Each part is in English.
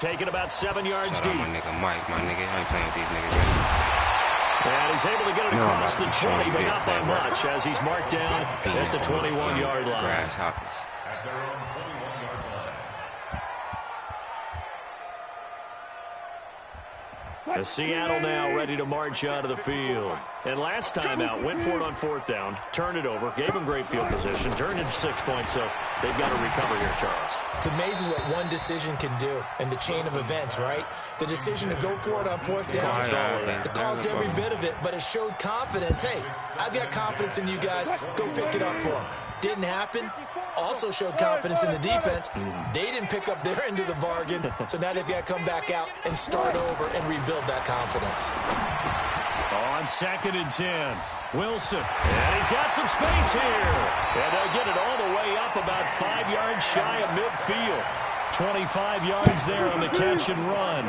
Taking about 7 yards Shout deep. out my nigga Mike, my nigga. I ain't playing with these niggas, man. And he's able to get it across the 20, but not by much, as he's marked down at the 21-yard line. Grasshoppers. The Seattle now ready to march out of the field. And last time out, went for it on 4th down, turned it over, gave him great field position, turned into 6 points, so they've got to recover here, Charles. It's amazing what one decision can do in the chain of events, right? The decision to go for it on 4th down, it caused every bit of it, but it showed confidence. Hey, I've got confidence in you guys. Go pick it up for them. Didn't happen. Also showed confidence in the defense. They didn't pick up their end of the bargain, so now they've got to come back out and start over and rebuild that confidence. On 2nd and 10, Wilson. And he's got some space here. And they'll get it all the way up about 5 yards shy of midfield. 25 yards there on the catch and run.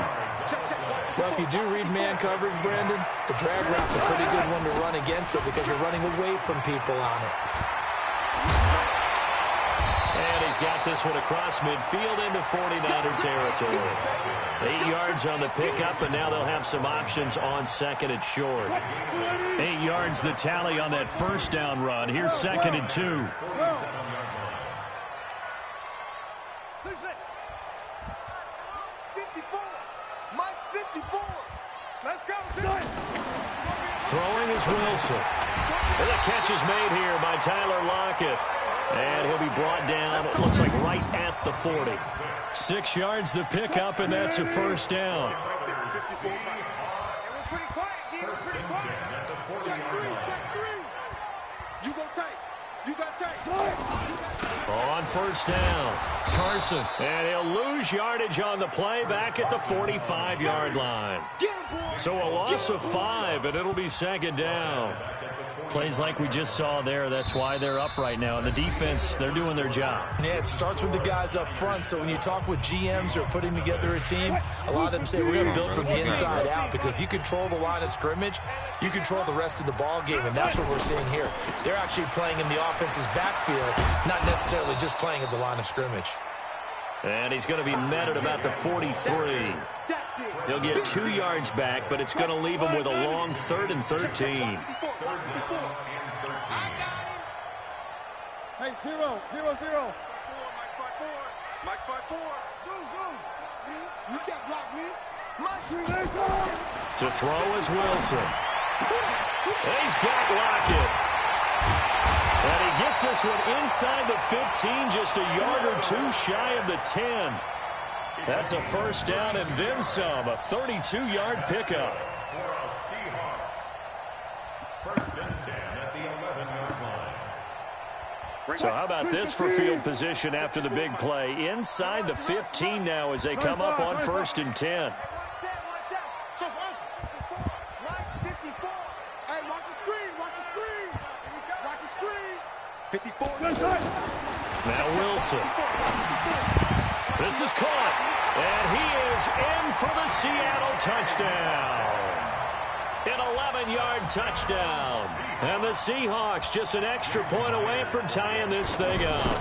Well, if you do read man coverage, Brandon, the drag route's a pretty good one to run against it because you're running away from people on it. And he's got this one across midfield into 49er territory. 8 yards on the pickup, and now they'll have some options on 2nd and short. 8 yards the tally on that 1st down run. Here's 2nd and 2. Throwing is Wilson. And the catch is made here by Tyler Lockett. And he'll be brought down, it looks like right at the 40. 6 yards the pickup, and that's a 1st down. On 1st down, Carson. And he'll lose yardage on the play back at the 45-yard line. So a loss of 5, and it'll be 2nd down. Plays like we just saw there, that's why they're up right now. And the defense, they're doing their job. Yeah, it starts with the guys up front. So when you talk with GMs who are putting together a team, a lot of them say we're going to build from the inside out, because if you control the line of scrimmage, you control the rest of the ball game, and that's what we're seeing here. They're actually playing in the offense's backfield, not necessarily just playing at the line of scrimmage. And he's going to be met at about the 43. He'll get 2 yards back, but it's going to leave him with a long 3rd and 13. Hey, 0, 0, 0. Mike 5-4. Zoom, zoom. You can't block me. Mike. To throw is Wilson. He's got Lockett. And he gets this one inside the 15, just a yard or 2 shy of the 10. That's a 1st down and then some, a 32-yard pickup. So how about this for field position after the big play? Inside the 15 now as they come up on 1st and 10. Now Wilson. This is caught. And he is in for the Seattle touchdown. An 11-yard touchdown. And the Seahawks just an extra point away from tying this thing up.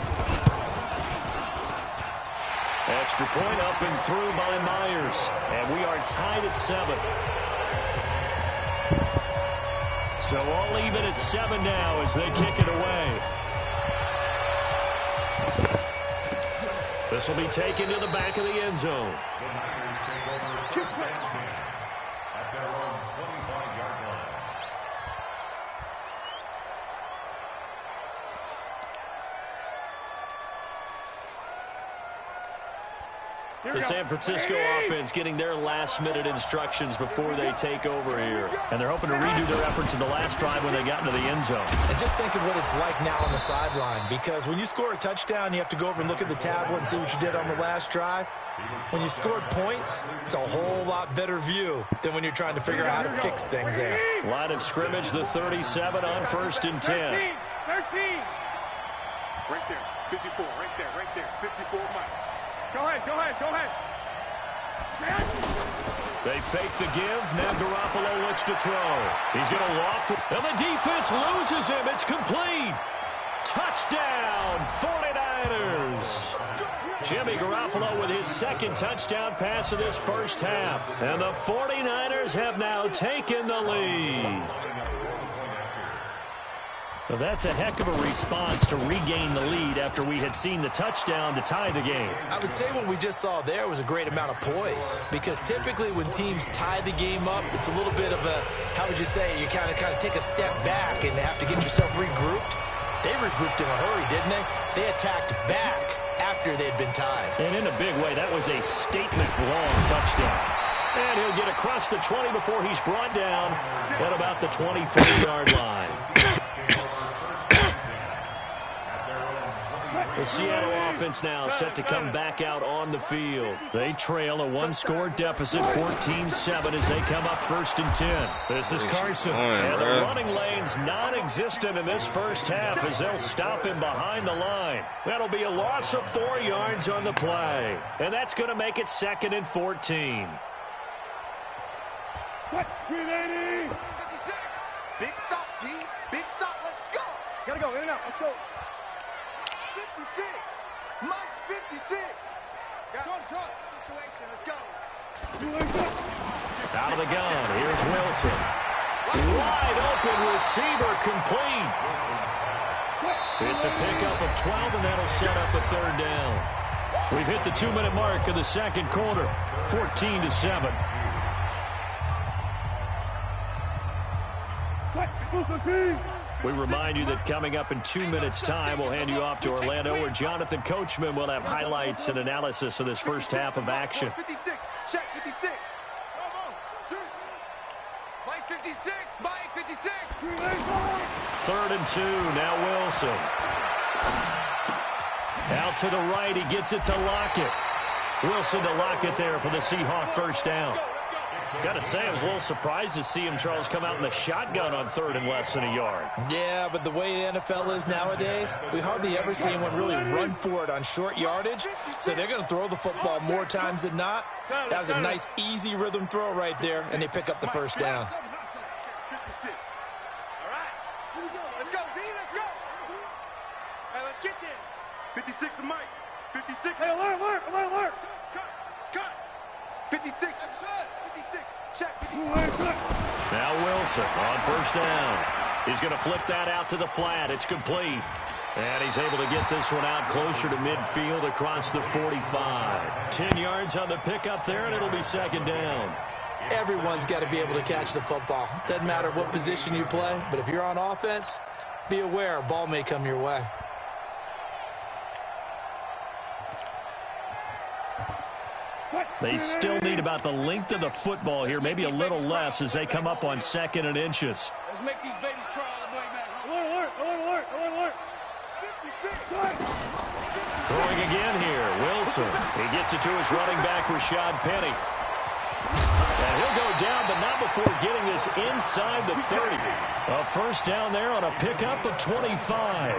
Extra point up and through by Myers. And we are tied at 7. So all even at 7 now as they kick it away. This will be taken to the back of the end zone. The San Francisco offense getting their last-minute instructions before they take over here. And they're hoping to redo their efforts in the last drive when they got into the end zone. And just think of what it's like now on the sideline, because when you score a touchdown, you have to go over and look at the tablet and see what you did on the last drive. When you scored points, it's a whole lot better view than when you're trying to figure out how to fix things there. Line of scrimmage, the 37 on 1st and 10. 13. Right there, 54, right there, 54, Mike. Go ahead. They fake the give. Now Garoppolo looks to throw. He's going to loft it. And the defense loses him. It's complete. Touchdown, 49 49ers. Jimmy Garoppolo with his second touchdown pass of this first half. And the 49ers have now taken the lead. Well, that's a heck of a response to regain the lead after we had seen the touchdown to tie the game. I would say what we just saw there was a great amount of poise, because typically when teams tie the game up, it's a little bit of a, how would you say, you kind of take a step back and have to get yourself regrouped. They regrouped in a hurry, didn't they? They attacked back after they'd been tied. And in a big way, that was a statement long touchdown. And he'll get across the 20 before he's brought down at about the 23-yard line. The Seattle offense now set to come back out on the field. They trail a one-score deficit, 14-7, as they come up 1st and 10. This is Carson. And the running lane's non-existent in this first half as they'll stop him behind the line. That'll be a loss of 4 yards on the play. And that's going to make it 2nd and 14. What? 380! 56! Big stop, D. Big stop. Let's go! Gotta go. In and out. Let's go. 56. Mike's 56. Short. Situation. Let's go. Out of the gun. Here's Wilson. Wide open receiver complete. It's a pickup of 12, and that'll set up a 3rd down. We've hit the 2-minute mark of the second quarter. 14-7. We remind you that coming up in 2 minutes' time, we'll hand you off to Orlando, where Jonathan Coachman will have highlights and analysis of this first half of action. 56. Check 56. Mike 56. Mike 56. 3rd and 2. Now Wilson. Out to the right. He gets it to Lockett. Wilson to Lockett there for the Seahawk first down. Got to say, I was a little surprised to see him, Charles, come out in the shotgun on 3rd and less than a yard. Yeah, but the way the NFL is nowadays, we hardly ever see anyone really run for it on short yardage. So they're going to throw the football more times than not. That was a nice, easy rhythm throw right there, and they pick up the first down. 56. All right. Here we go. Let's go, D. Let's go. Hey, let's get there. 56 to Mike. 56. Hey, alert. Cut. 56. 56. Check. Now Wilson on first down. He's going to flip that out to the flat. It's complete. And he's able to get this one out closer to midfield across the 45. 10 yards on the pickup there, and it'll be 2nd down. Everyone's got to be able to catch the football. Doesn't matter what position you play, but if you're on offense, be aware a ball may come your way. They still need about the length of the football here, maybe a little less as they come up on 2nd and inches. Let's make these babies cry all the way back. Alert. 56. Throwing again here, Wilson. He gets it to his running back, Rashad Penny. And he'll go down, but not before getting this inside the 30. A first down there on a pickup of 25.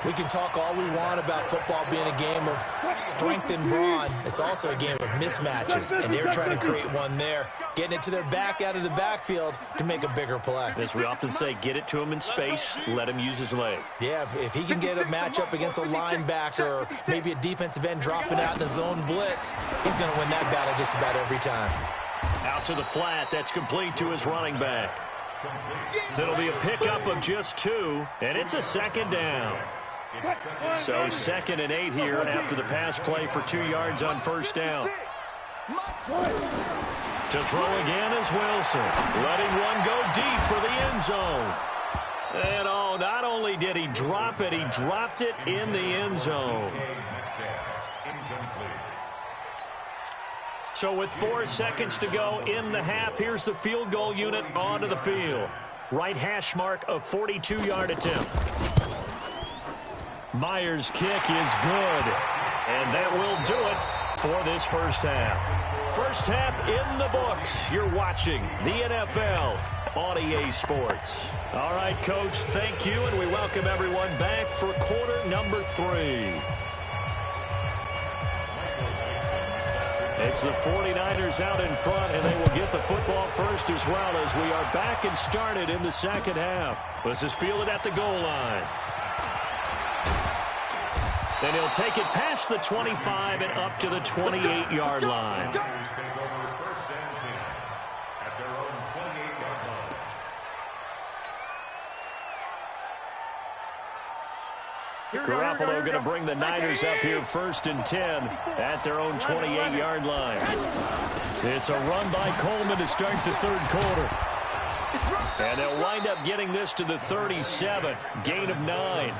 We can talk all we want about football being a game of strength and brawn. It's also a game of mismatches, and they're trying to create one there, getting it to their back out of the backfield to make a bigger play. As we often say, get it to him in space, let him use his leg. Yeah, if he can get a matchup against a linebacker or maybe a defensive end dropping out in a zone blitz, he's going to win that battle just about every time. Out to the flat, that's complete to his running back. It'll be a pickup of just 2, and it's a 2nd down. So 2nd and 8 here after the pass play for 2 yards on first down. To throw again is Wilson, letting one go deep for the end zone. And not only did he drop it, he dropped it in the end zone. So with 4 seconds to go in the half, here's the field goal unit onto the field. Right hash mark of 42-yard attempt. Myers' kick is good, and that will do it for this first half. First half in the books. You're watching the NFL on EA Sports. All right, Coach, thank you, and we welcome everyone back for quarter number 3. It's the 49ers out in front, and they will get the football first as well as we are back and started in the second half. This is fielded at the goal line. And he'll take it past the 25 and up to the 28-yard line. Garoppolo going to bring the Niners up here 1st and 10 at their own 28-yard line. It's a run by Coleman to start the 3rd quarter. And they'll wind up getting this to the 37, gain of 9.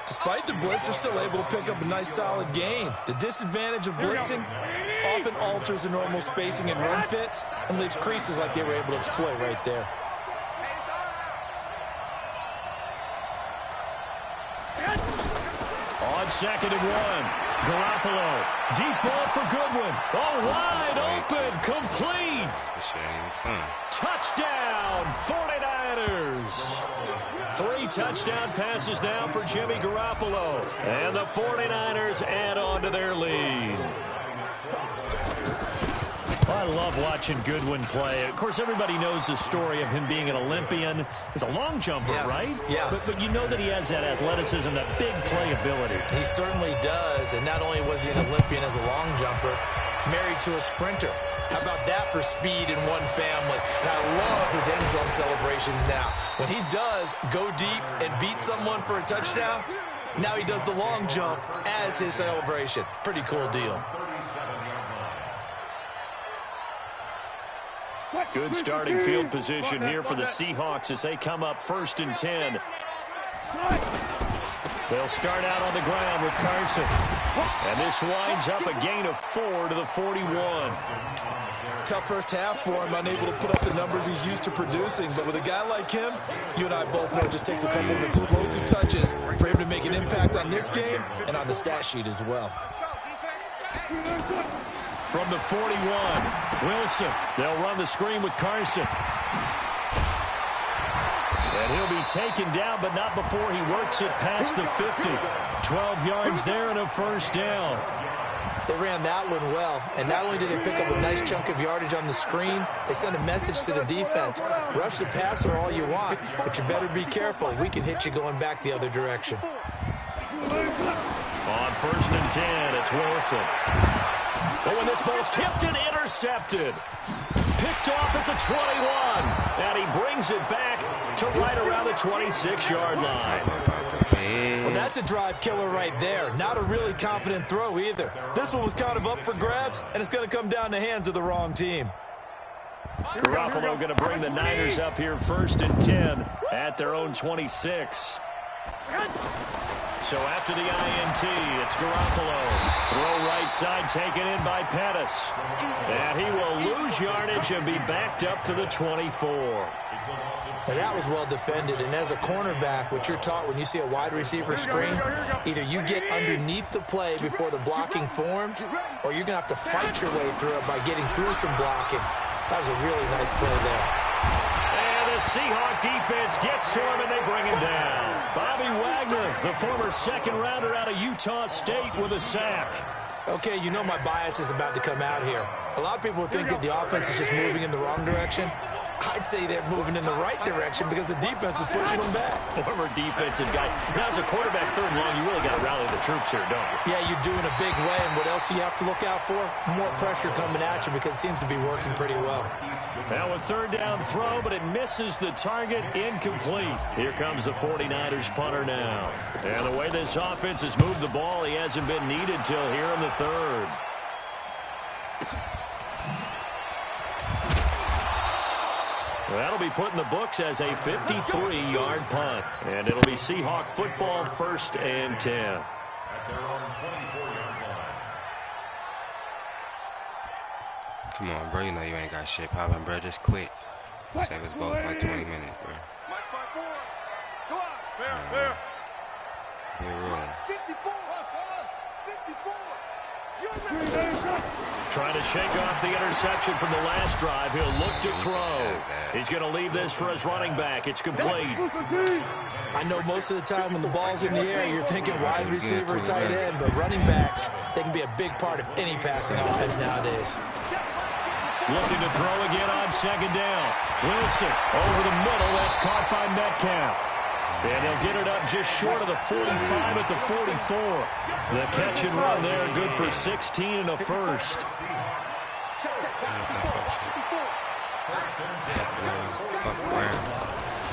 Despite the blitz, they're still able to pick up a nice solid gain. The disadvantage of blitzing often alters the normal spacing and run fits and leaves creases like they were able to exploit right there. On 2nd and 1, Garoppolo, deep ball for Goodwin. Oh, wide open, complete. Touchdown, 49ers. 3 touchdown passes now for Jimmy Garoppolo. And the 49ers add on to their lead. I love watching Goodwin play. Of course, everybody knows the story of him being an Olympian. He's a long jumper, right? Yes. But you know that he has that athleticism, that big playability. He certainly does. And not only was he an Olympian as a long jumper, married to a sprinter. How about that for speed in one family? And I love his end zone celebrations now. When he does go deep and beat someone for a touchdown, now he does the long jump as his celebration. Pretty cool deal. Good starting field position here for the Seahawks as they come up 1st and 10. They'll start out on the ground with Carson. And this winds up a gain of 4 to the 41. Tough first half for him, unable to put up the numbers he's used to producing. But with a guy like him, you and I both know it just takes a couple of explosive touches for him to make an impact on this game and on the stat sheet as well. From the 41, Wilson. They'll run the screen with Carson. And he'll be taken down, but not before he works it past the 50. 12 yards there and a 1st down. They ran that one well, and not only did they pick up a nice chunk of yardage on the screen, they sent a message to the defense. Rush the passer all you want, but you better be careful. We can hit you going back the other direction. On 1st and 10, it's Wilson. But when this ball's tipped and intercepted, picked off at the 21, and he brings it back to right around the 26-yard line. Well, that's a drive killer right there. Not a really confident throw either. This one was kind of up for grabs, and it's going to come down the hands of the wrong team. Garoppolo going to bring the Niners up here 1st and 10 at their own 26. So after the INT, it's Garoppolo. Throw right side taken in by Pettis. And he will lose yardage and be backed up to the 24. And that was well defended. And as a cornerback, what you're taught when you see a wide receiver screen, either you get underneath the play before the blocking forms, or you're going to have to fight your way through it by getting through some blocking. That was a really nice play there. And the Seahawk defense gets to him, and they bring him down. Bobby Wagner, the former second-rounder out of Utah State, with a sack. Okay, you know my bias is about to come out here. A lot of people think that the offense is just moving in the wrong direction. I'd say they're moving in the right direction because the defense is pushing them back. Former defensive guy. Now, as a quarterback, 3rd and long, you really got to rally the troops here, don't you? Yeah, you do in a big way. And what else do you have to look out for? More pressure coming at you because it seems to be working pretty well. Now a 3rd down throw, but it misses the target, incomplete. Here comes the 49ers punter now. And the way this offense has moved the ball, he hasn't been needed till here in the 3rd. That'll be put in the books as a 53-yard punt. And it'll be Seahawk football 1st and 10. Come on, bro. You know you ain't got shit popping, bro. Just quit. Save us both like 20 minutes, bro. You're rolling. 54. Trying to shake off the interception from the last drive. He'll look to throw. He's going to leave this for his running back. It's complete. I know most of the time when the ball's in the air, you're thinking wide receiver, tight end, but running backs, they can be a big part of any passing offense nowadays. Looking to throw again on 2nd down. Wilson over the middle. That's caught by Metcalf. And they'll get it up just short of the 45 at the 44. The catch and run there, good for 16 and a first.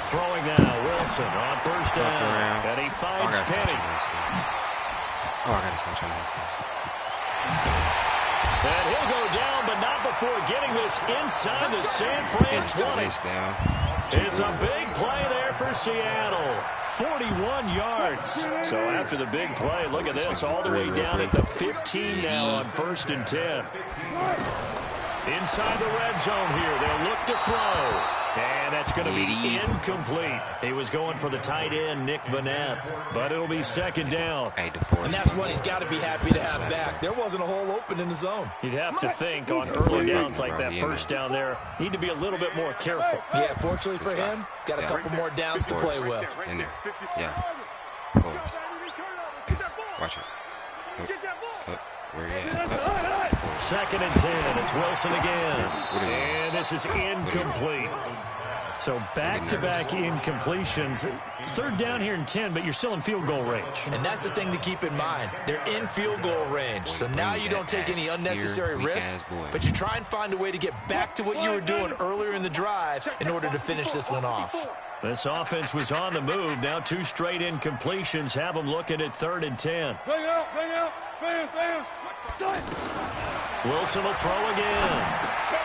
Throwing now, Wilson on first down. And he finds Penny. Oh, I got to stop trying to hustle. And he'll go down, but not before getting this inside the San Fran 20. It's a big play there for Seattle. 41 yards. So after the big play, look at this, all the way down at the 15 now on 1st and 10. Inside the red zone here, they'll look to throw. And that's going to be incomplete. He was going for the tight end, Nick Vanette, but it'll be 2nd down. And that's one he's got to be happy to have back. There wasn't a hole open in the zone. You'd have to think on early downs like that first down there, need to be a little bit more careful. Yeah, fortunately for him, got a couple more downs to play with. In there. Yeah. Pull. Watch it. Where are you at? 2nd and 10. It's Wilson again. And this is incomplete. So back-to-back incompletions. 3rd down here and 10, but you're still in field goal range. And that's the thing to keep in mind. They're in field goal range. So now you don't take any unnecessary risks, but you try and find a way to get back to what you were doing earlier in the drive in order to finish this one off. This offense was on the move. Now 2 straight incompletions have them looking at 3rd and 10. Wilson will throw again.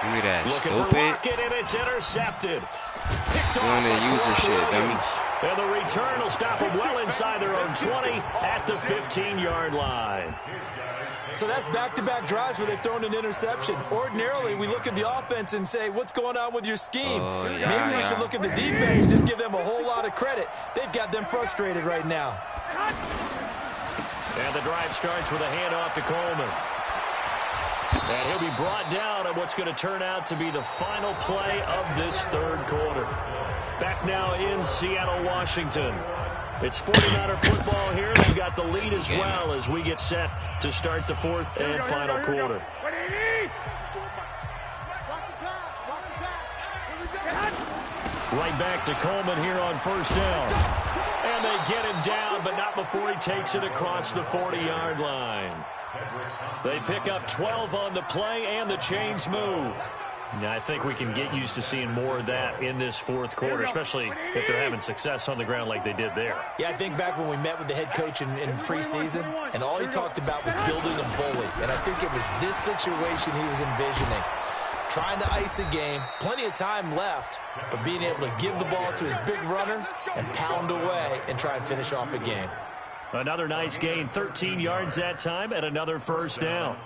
Look at that, looking stupid. for Lockett, and it's intercepted. Picked Doing off the user shit, dummy. And the return will stop them well inside their own 20 at the 15-yard line. So that's back-to-back drives where they've thrown an interception. Ordinarily, we look at the offense and say, what's going on with your scheme? Maybe we should look at the defense and just give them a whole lot of credit. They've got them frustrated right now. And the drive starts with a handoff to Coleman. And he'll be brought down at what's going to turn out to be the final play of this 3rd quarter. Back now in Seattle, Washington. It's 49er football here. They've got the lead as well as we get set to start the 4th and final quarter. Right back to Coleman here on 1st down. And they get him down, but not before he takes it across the 40-yard line. They pick up 12 on the play, and the chains move. Now, I think we can get used to seeing more of that in this 4th quarter, especially if they're having success on the ground like they did there. Yeah, I think back when we met with the head coach in preseason, and all he talked about was building a bully. And I think it was this situation he was envisioning. Trying to ice a game, plenty of time left, but being able to give the ball to his big runner and pound away and try and finish off a game. Another nice gain, 13 yards that time, and another 1st down.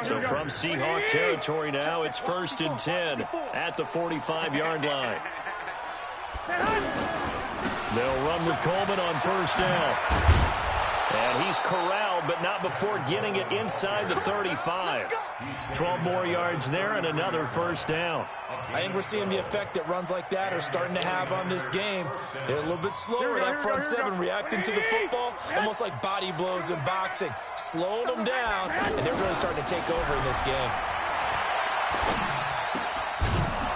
So from Seahawk territory now, it's 1st and 10 at the 45-yard line. They'll run with Coleman on 1st down. And he's corralled, but not before getting it inside the 35. 12 more yards there and another 1st down. I think we're seeing the effect that runs like that are starting to have on this game. They're a little bit slower, that front 7, reacting to the football, almost like body blows in boxing, slowing them down, and they're really starting to take over in this game.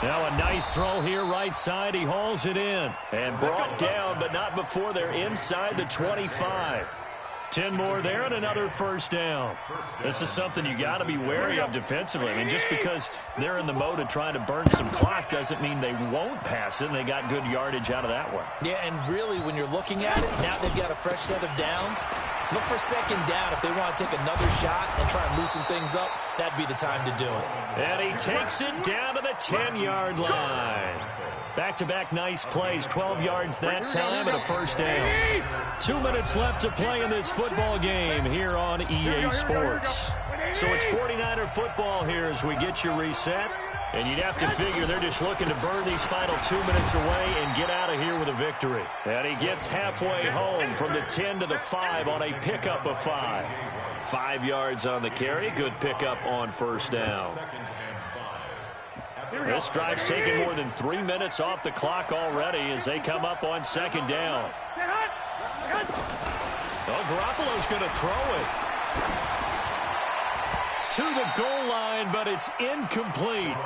Now a nice throw here right side. He hauls it in and brought down, but not before they're inside the 25. 10 more there and another 1st down. This is something you got to be wary of defensively. I mean, just because they're in the mode of trying to burn some clock doesn't mean they won't pass it, and they got good yardage out of that one. Yeah, and really, when you're looking at it, now they've got a fresh set of downs. Look for 2nd down. If they want to take another shot and try and loosen things up, that'd be the time to do it. And he takes it down to the 10-yard line. Back-to-back nice plays, 12 yards that time and a 1st down. 2 minutes left to play in this football game here on EA Sports. So it's 49er football here as we get you reset. And you'd have to figure they're just looking to burn these final 2 minutes away and get out of here with a victory. And he gets halfway home from the 10 to the 5 on a pickup of 5. 5 yards on the carry. Good pickup on 1st down. This drive's taken more than 3 minutes off the clock already as they come up on 2nd down. Well, Garoppolo's going to throw it. to the goal line, but it's incomplete.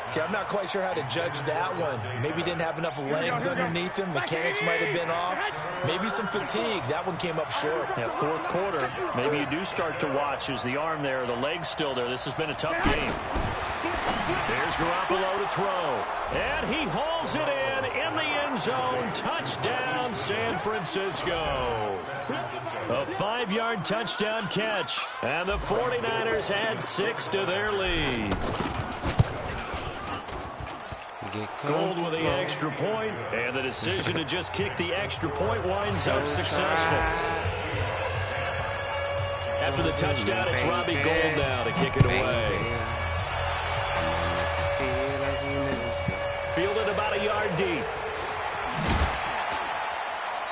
Okay, I'm not quite sure how to judge that one. Maybe didn't have enough legs underneath him. Mechanics might have been off. Maybe some fatigue. That one came up short. Yeah, fourth quarter, maybe you do start to watch. Is the arm there, the leg's still there. This has been a tough game. There's Garoppolo to throw. And he hauls it in the end zone. Touchdown, San Francisco. A 5-yard touchdown catch. And the 49ers add 6 to their lead. Gold with the extra point, and the decision to just kick the extra point winds up successful. After the touchdown, it's Robbie Gould now to kick it away. Fielded about a yard deep.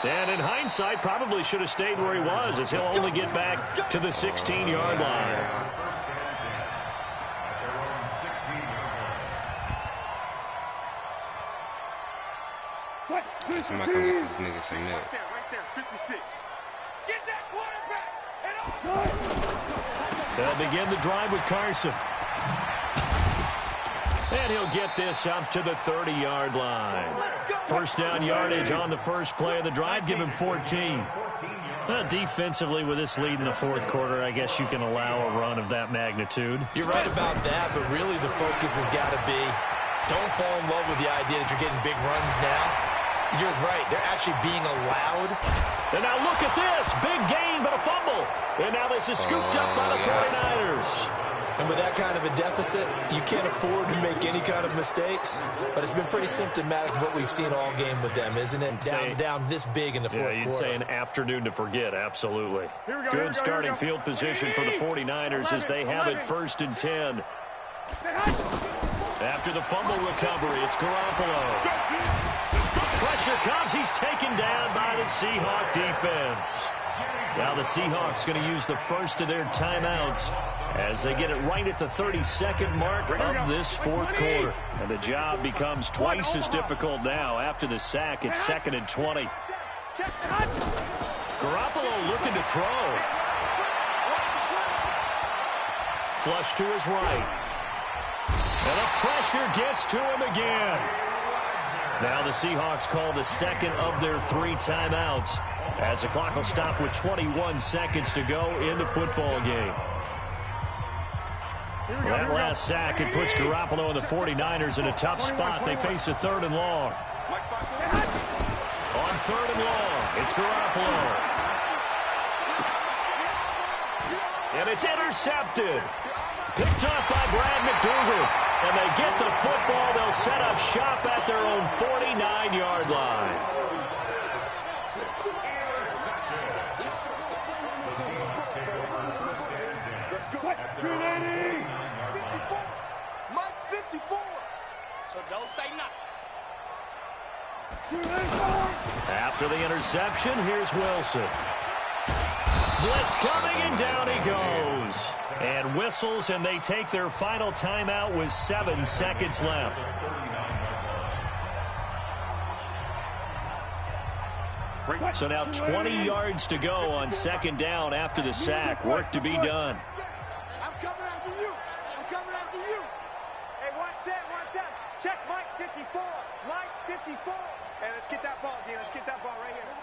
And in hindsight, probably should have stayed where he was, as he'll only get back to the 16-yard line. Somebody come get this nigga some milk. Right there, 56. Get that quarterback. They'll begin the drive with Carson. And he'll get this up to the 30-yard line. First down yardage on the first play of the drive. Give him 14. Defensively, with this lead in the fourth quarter, I guess you can allow a run of that magnitude. You're right about that, but really the focus has got to be don't fall in love with the idea that you're getting big runs now. You're right. They're actually being allowed. And now look at this. Big gain, but a fumble. And now this is scooped up by the 49ers. And with that kind of a deficit, you can't afford to make any kind of mistakes. But it's been pretty symptomatic of what we've seen all game with them, isn't it? Down this big in the fourth quarter. You'd say an afternoon to forget, absolutely. Good starting field position for the 49ers as they have it 1st and 10. After the fumble recovery, it's Garoppolo. Pressure comes. He's taken down by the Seahawk defense. Now the Seahawks going to use the first of their timeouts as they get it right at the 32nd mark of this fourth quarter. And the job becomes twice as difficult now. After the sack, it's 2nd and 20. Garoppolo looking to throw. Flush to his right. And the pressure gets to him again. Now the Seahawks call the second of their 3 timeouts as the clock will stop with 21 seconds to go in the football game. That last sack, it puts Garoppolo and the 49ers in a tough spot. They face a 3rd and long. On 3rd and long, it's Garoppolo. And it's intercepted. Picked up by Brad McDougal. And they get the football. They'll set up shop at their own 49-yard line. Mike 54. So don't say nothing. After the interception, here's Wilson. Blitz coming, and down he goes. And whistles, and they take their final timeout with 7 seconds left. So now 20 yards to go on 2nd down after the sack. Work to be done. I'm coming after you. I'm coming after you. Hey, watch that. Check Mike 54. Mike 54. Hey, let's get that ball, D. Let's get that ball right here.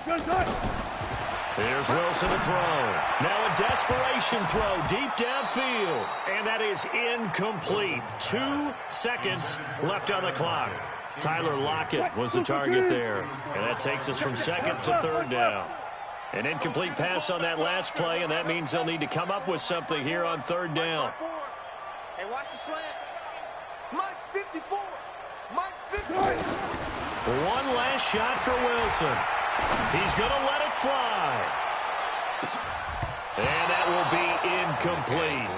Good touch. Here's Wilson to throw. Now a desperation throw deep downfield. And that is incomplete. 2 seconds left on the clock. Tyler Lockett was the target there. And that takes us from 2nd to 3rd down. An incomplete pass on that last play, and that means they'll need to come up with something here on 3rd down. Hey, watch the slant. Mike's 54. Mike's 54. One last shot for Wilson. He's going to let it fly. And that will be incomplete.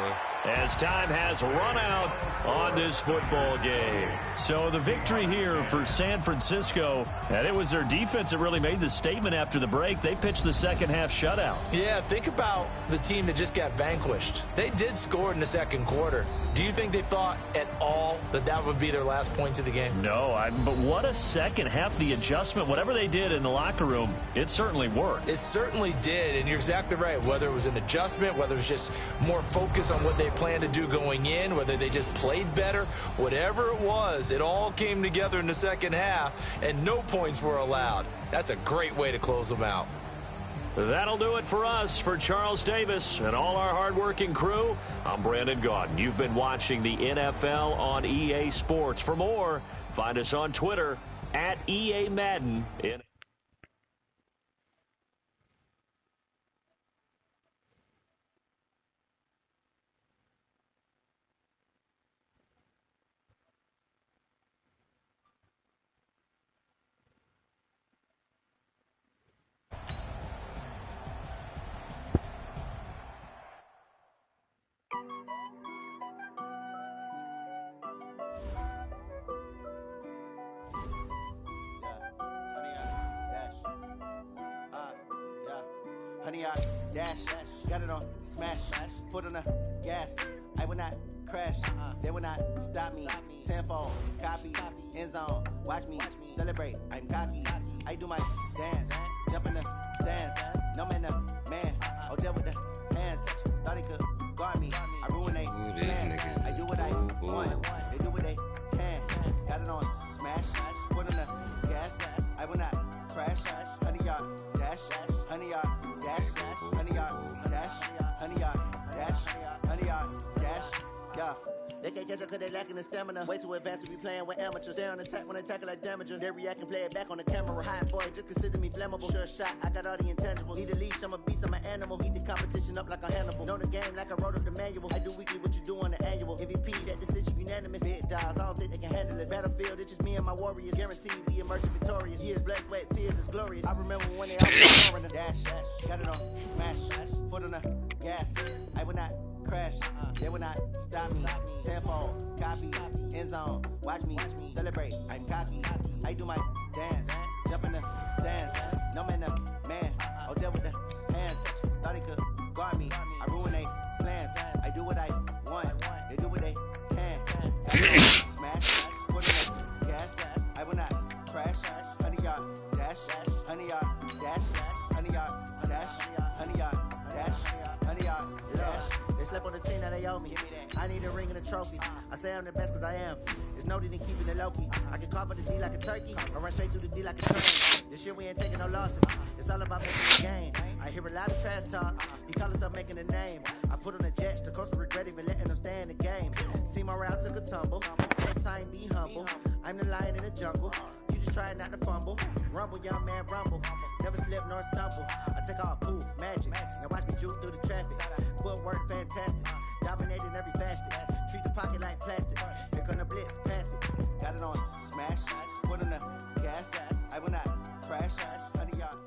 as time has run out on this football game. So the victory here for San Francisco, and it was their defense that really made the statement after the break. They pitched the second half shutout. Yeah, think about the team that just got vanquished. They did score in the second quarter. Do you think they thought at all that that would be their last points of the game? No, but what a second half. The adjustment, whatever they did in the locker room, it certainly worked. It certainly did, and you're exactly right. Whether it was an adjustment, whether it was just more focus on what they planned to do going in, whether they just played better, whatever it was, it all came together in the second half, and no points were allowed. That's a great way to close them out. That'll do it for us. For Charles Davis and all our hardworking crew, I'm Brandon Gaudin. You've been watching the NFL on EA Sports. For more, find us on Twitter at EA Madden. Honey, I dash, got it on smash, foot on the gas. I will not crash, they will not stop me. Tenfold, copy, end zone, watch me celebrate. I'm cocky, I do my dance, jump in the stands. No man, man, oh there with the hands. Thought he could guard me, I ruin they plans. I do what I want, they do what they can. Got it on smash, foot on the gas. I will not crash, honey, y'all dash, honey, y'all dash, honey, y'all dash, honey, y'all dash, honey, y'all dash, yeah. They can't catch up cause they lacking the stamina. Way too advanced to be playing with amateurs. They on attack when they tackle like damager. They react and play it back on the camera. Hot boy, just consider me flammable. Sure shot, I got all the intangibles. Need a leash, I'm a beast, I'm an animal. Eat the competition up like a Hannibal. Know the game like I wrote up the manual. I do weekly what you do on the annual. MVP, that decision unanimous. Big dogs, I don't think they can handle it. Battlefield, it's just me and my warriors. Guaranteed we emerging victorious. Years, blood, sweat, tears, it's glorious. I remember when they all was dash, got it on smash, foot on the gas. I will not crash, they will not stop me. Tenfold, copy, end zone, watch me celebrate. I'm cocky, I do my dance, jump in the stands. No man, man, oh there with the hands. Thought he could guard me, I ruin they plans. I do what I want, they do what they can. Smash, put in the gas. I will not crash, honey y'all dash, honey y'all dash, honey y'all dash, honey y'all dash, honey y'all dash. They slept on the team that they owe me. I need a ring and a trophy. I say I'm the best cause I am. It's noted in keeping it low-key. I can carve up the D like a turkey, or run straight through the D like a train. This year we ain't taking no losses. It's all about making a game. I hear a lot of trash talk. He call himself making a name. I put on the Jets, the coach will regret even letting them stay in the game. Team morale took a tumble. Yes, I ain't be humble. I'm the lion in the jungle. You just try not to fumble. Rumble, young man, rumble. Never slip nor stumble. I take off, poof, magic. Now watch me juke through the traffic. Footwork fantastic. Dominating every facet. Treat the pocket like plastic. Here come the blitz, pass it. Got it on smash. Put on the gas. I will not crash. Honey, y'all.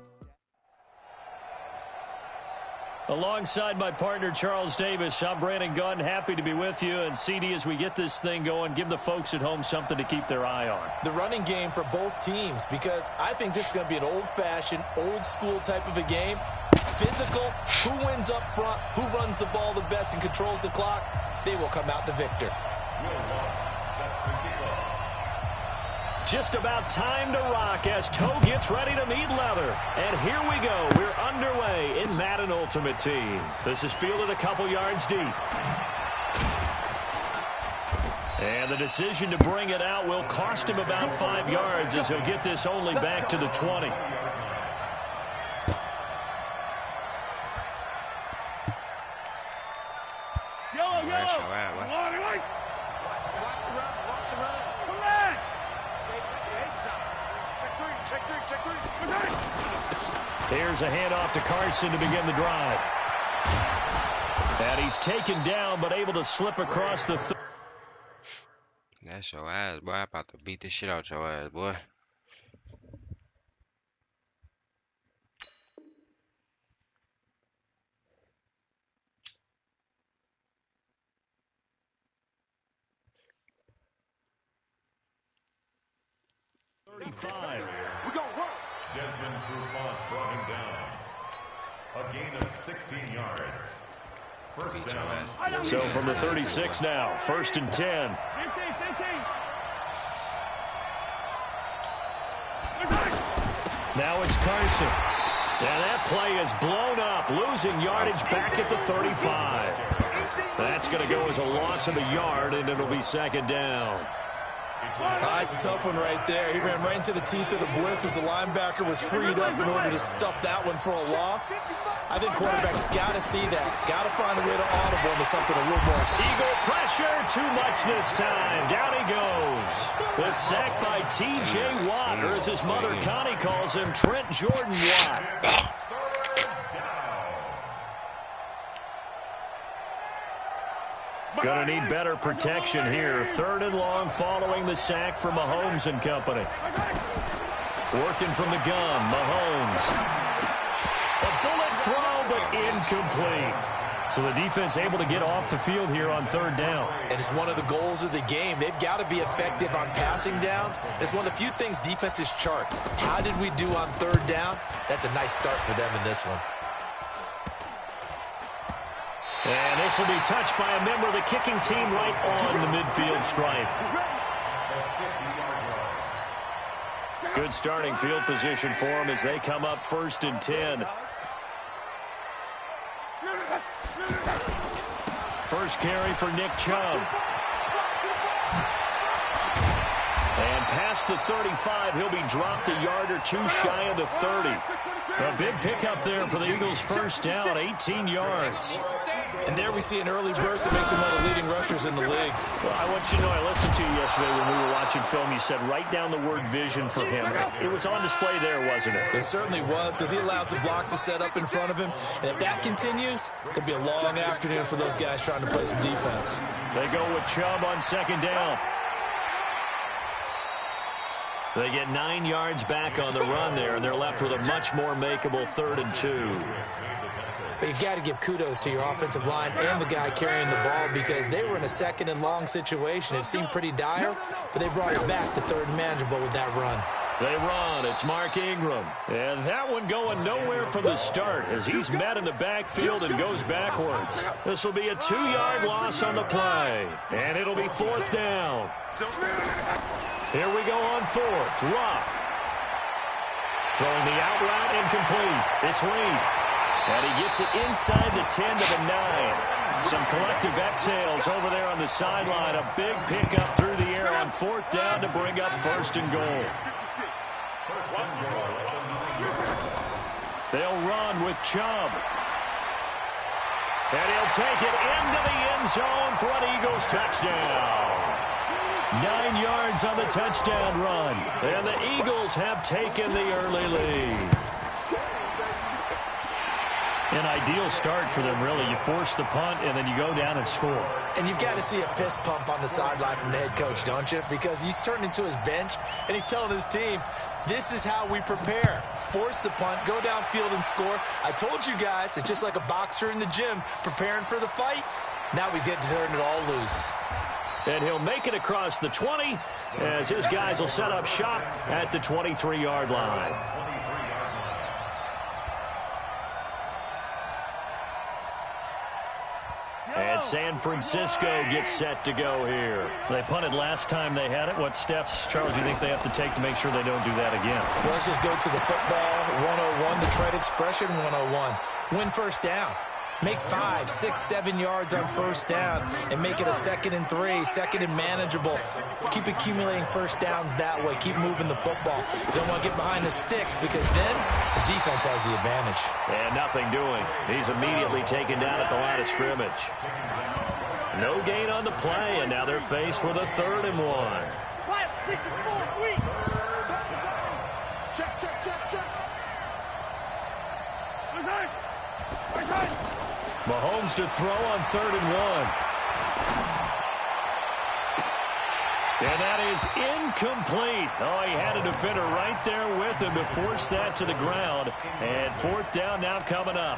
Alongside my partner, Charles Davis, I'm Brandon Gaudin. Happy to be with you. And CD, as we get this thing going, give the folks at home something to keep their eye on. The running game for both teams, because I think this is going to be an old-fashioned, old-school type of a game. Physical, who wins up front, who runs the ball the best and controls the clock, they will come out the victor. Just about time to rock as Toe gets ready to meet leather. And here we go. We're underway in Madden Ultimate Team. This is fielded a couple yards deep. And the decision to bring it out will cost him about 5 yards as he'll get this only back to the 20. Here's a handoff to Carson to begin the drive. And he's taken down, but able to slip across the... That's your ass, boy. I'm about to beat this shit out your ass, boy. 5. We're going to work. Desmond Trufant brought him down. A gain of 16 yards. First down. So from the 36 now, 1st and 10. Now it's Carson. And that play is blown up, losing yardage back at the 35. That's going to go as a loss of a yard, and it'll be 2nd down. It's a tough one right there. He ran right into the teeth of the blitz as the linebacker was freed up in order to stuff that one for a loss. I think quarterbacks got to see that. Got to find a way to audible into something a little more. Eagle pressure, too much this time. Down he goes. The sack by T.J. Watt, or as his mother Connie calls him, Trent Jordan Watt. Gonna need better protection here. 3rd and long following the sack from Mahomes and company. Working from the gun, Mahomes. A bullet throw, but incomplete. So the defense able to get off the field here on 3rd down. And it's one of the goals of the game. They've got to be effective on passing downs. It's one of the few things defenses chart. How did we do on 3rd down? That's a nice start for them in this one. And this will be touched by a member of the kicking team right on the midfield stripe. Good starting field position for them as they come up 1st and 10. First carry for Nick Chubb. And past the 35, he'll be dropped a yard or two shy of the 30. A big pickup there for the Eagles' first down, 18 yards. And there we see an early burst that makes him one of the leading rushers in the league. Well, I want you to know, I listened to you yesterday when we were watching film. You said write down the word vision for him. It was on display there, wasn't it? It certainly was, because he allows the blocks to set up in front of him. And if that continues, it'll be a long afternoon for those guys trying to play some defense. They go with Chubb on 2nd down. They get 9 yards back on the run there, and they're left with a much more makeable 3rd and 2. But you got to give kudos to your offensive line and the guy carrying the ball, because they were in a 2nd and long situation. It seemed pretty dire, but they brought it back to 3rd and manageable with that run. They run. It's Mark Ingram. And that one going nowhere from the start as he's met in the backfield and goes backwards. This will be a 2-yard loss on the play. And it'll be 4th down. Here we go on 4th. Ruff. Throwing the out route incomplete. It's Reed. And he gets it inside the 10 to the 9. Some collective exhales over there on the sideline. A big pickup through the air on 4th down to bring up 1st and goal. They'll run with Chubb. And he'll take it into the end zone for an Eagles touchdown. 9 yards on the touchdown run. And the Eagles have taken the early lead. An ideal start for them, really. You force the punt, and then you go down and score. And you've got to see a fist pump on the sideline from the head coach, don't you? Because he's turned into his bench, and he's telling his team, this is how we prepare. Force the punt, go downfield and score. I told you guys, it's just like a boxer in the gym preparing for the fight. Now we get to turn it all loose. And he'll make it across the 20 as his guys will set up shop at the 23-yard line. And San Francisco gets set to go here. They punted last time they had it. What steps, Charles, do you think they have to take to make sure they don't do that again? Well, let's just go to the football 101, the trade expression 101. Win 1st down. Make 5, 6, 7 yards on 1st down and make it a 2nd and 3, 2nd and manageable. Keep accumulating 1st downs that way. Keep moving the football. You don't want to get behind the sticks because then the defense has the advantage. And nothing doing. He's immediately taken down at the line of scrimmage. No gain on the play, and now they're faced with a 3rd and 1. 5, 6, 4, 3. Check, check, check, check. Mahomes to throw on 3rd and 1. And that is incomplete. Oh, he had a defender right there with him to force that to the ground. And 4th down now coming up.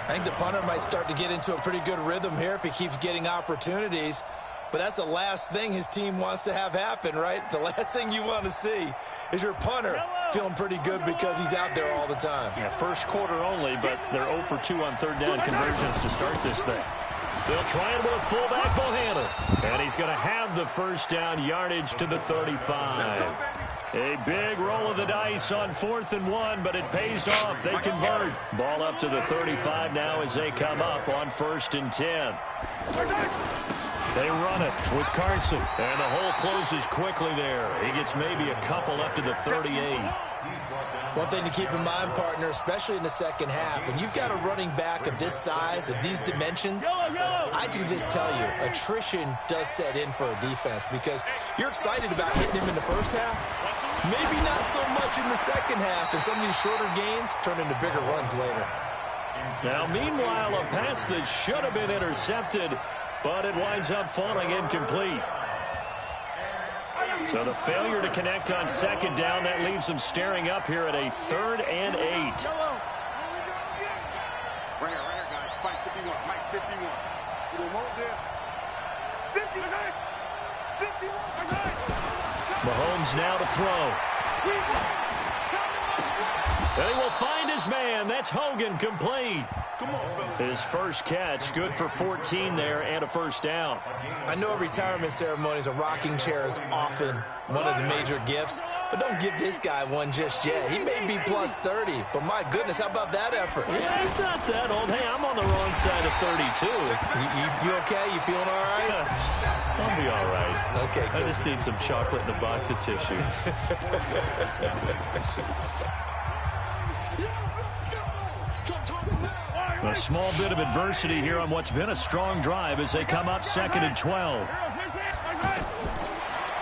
I think the punter might start to get into a pretty good rhythm here if he keeps getting opportunities. But that's the last thing his team wants to have happen, right? The last thing you want to see is your punter feeling pretty good because he's out there all the time. Yeah, first quarter only, but they're 0 for 2 on third down conversions to start this thing. They'll try it with a fullback, Bohanna. And he's going to have the first down yardage to the 35. A big roll of the dice on 4th and 1, but it pays off. They convert. Ball up to the 35 now as they come up on 1st and 10. They run it with Carson, and the hole closes quickly there. He gets maybe a couple up to the 38. One thing to keep in mind, partner, especially in the second half, when you've got a running back of this size, of these dimensions, I can just tell you, attrition does set in for a defense because you're excited about hitting him in the first half. Maybe not so much in the second half, and some of these shorter gains turn into bigger runs later. Now, meanwhile, a pass that should have been intercepted, but it winds up falling incomplete. So the failure to connect on 2nd down, that leaves them staring up here at a 3rd and 8. Right here, guys. Fight 51. Mike 51. We don't want this. 50. 51. Mahomes now to throw. And he will find his man. That's Hogan, complete. Come on, his first catch, good for 14 there and a first down. I know at retirement ceremonies, a rocking chair is often one of the major gifts, but don't give this guy one just yet. He may be plus 30, but my goodness, how about that effort? Yeah, he's not that old. Hey, I'm on the wrong side of 32. You okay? You feeling all right? I'll be all right. Okay, good. I just need some chocolate and a box of tissue. A small bit of adversity here on what's been a strong drive as they come up 2nd and 12.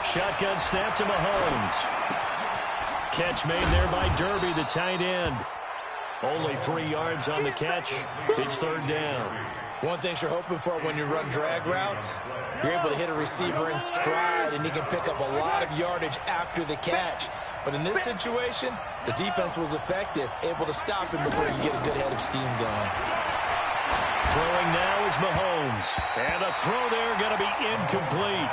Shotgun snap to Mahomes. Catch made there by Derby, the tight end. Only 3 yards on the catch. It's 3rd down. One thing you're hoping for when you run drag routes, you're able to hit a receiver in stride, and he can pick up a lot of yardage after the catch. But in this situation, the defense was effective, able to stop him before you get a good head of steam going. Throwing now is Mahomes. And a throw there going to be incomplete.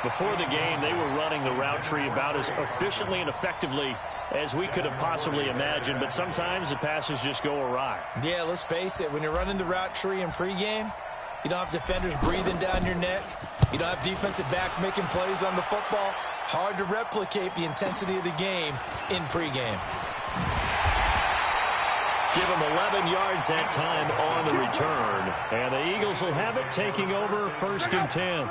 Before the game, they were running the route tree about as efficiently and effectively as we could have possibly imagined, but sometimes the passes just go awry. Yeah, let's face it, when you're running the route tree in pregame, you don't have defenders breathing down your neck. You don't have defensive backs making plays on the football. Hard to replicate the intensity of the game in pregame. Give them 11 yards that time on the return. And the Eagles will have it, taking over 1st and 10.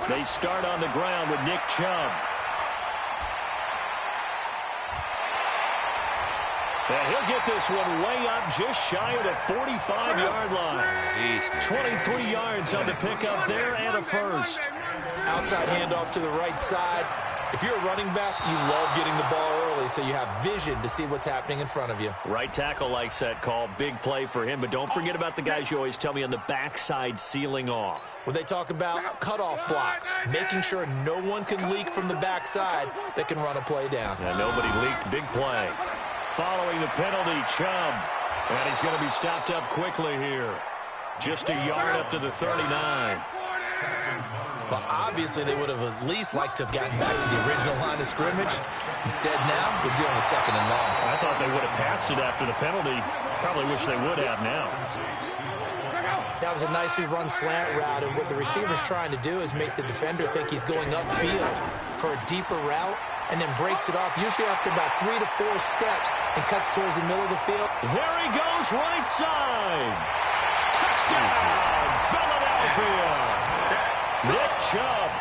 They start on the ground with Nick Chubb. And he'll get this one way up just shy of the 45-yard line. 23 yards on the pickup there and a first. Outside handoff to the right side. If you're a running back, you love getting the ball early so you have vision to see what's happening in front of you. Right tackle likes that call. Big play for him. But don't forget about the guys you always tell me on the backside sealing off. Well, they talk about cutoff blocks, making sure no one can leak from the backside that can run a play down. Yeah, nobody leaked. Big play. Following the penalty, Chubb. And he's going to be stopped up quickly here. Just a yard up to the 39. But obviously they would have at least liked to have gotten back to the original line of scrimmage. Instead now, they're doing a 2nd and long. I thought they would have passed it after the penalty. Probably wish they would have now. That was a nicely run slant route, and what the receiver's trying to do is make the defender think he's going upfield for a deeper route, and then breaks it off, usually after about 3 to 4 steps, and cuts towards the middle of the field. There he goes, right side. Touchdown, Philadelphia. Nick Chubb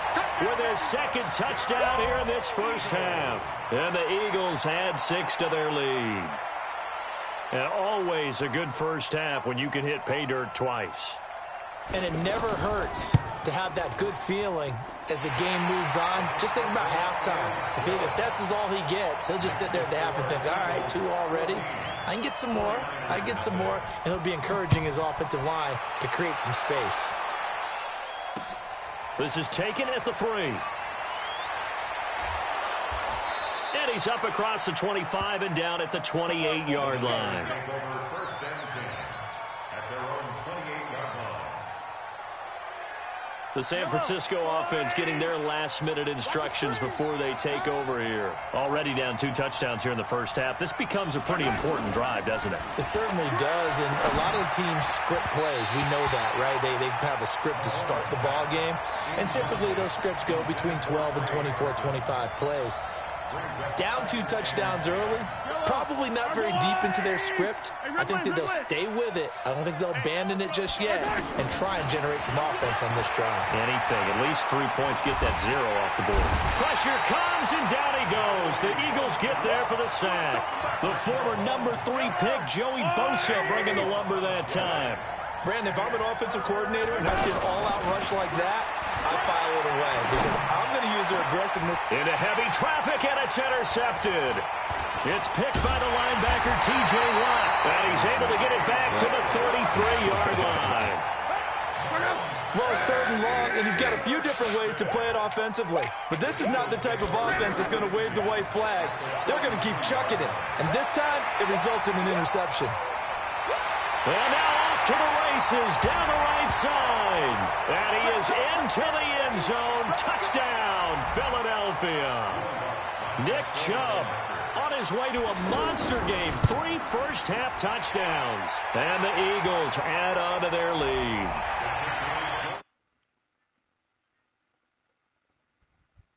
with his 2nd touchdown here in this first half. And the Eagles had 6 to their lead. And always a good first half when you can hit pay dirt twice. And it never hurts to have that good feeling as the game moves on. Just think about halftime. If that's all he gets, he'll just sit there at the half and think, all right, 2 already. I can get some more. I can get some more. And he'll be encouraging his offensive line to create some space. This is taken at the 3. And And he's up across the 25 and down at the 28-yard line. Take over first and 10 at their own 28-yard line. The San Francisco offense getting their last-minute instructions before they take over here. Already down 2 touchdowns here in the first half. This becomes a pretty important drive, doesn't it? It certainly does, and a lot of the teams script plays. We know that, right? They have a script to start the ball game, and typically those scripts go between 12 and 24, 25 plays. Down 2 touchdowns early, probably not very deep into their script. I think that they'll stay with it. I don't think they'll abandon it just yet and try and generate some offense on this drive. Anything. At least 3 points, get that 0 off the board. Pressure comes, and down he goes. The Eagles get there for the sack. The former number 3 pick, Joey Bosa, bringing the lumber that time. Brandon, if I'm an offensive coordinator and I see an all-out rush like that, I file it away because I'm going to use their aggressiveness. Into heavy traffic, and it's intercepted. It's picked by the linebacker, T.J. Watt, and he's able to get it back to the 33-yard line. Well, it's 3rd and long, and he's got a few different ways to play it offensively. But this is not the type of offense that's going to wave the white flag. They're going to keep chucking it. And this time, it results in an interception. And now off to the races, down the right side. And he is into the end zone. Touchdown, Philadelphia. Nick Chubb on his way to a monster game. 3 first-half touchdowns. And the Eagles add on to their lead.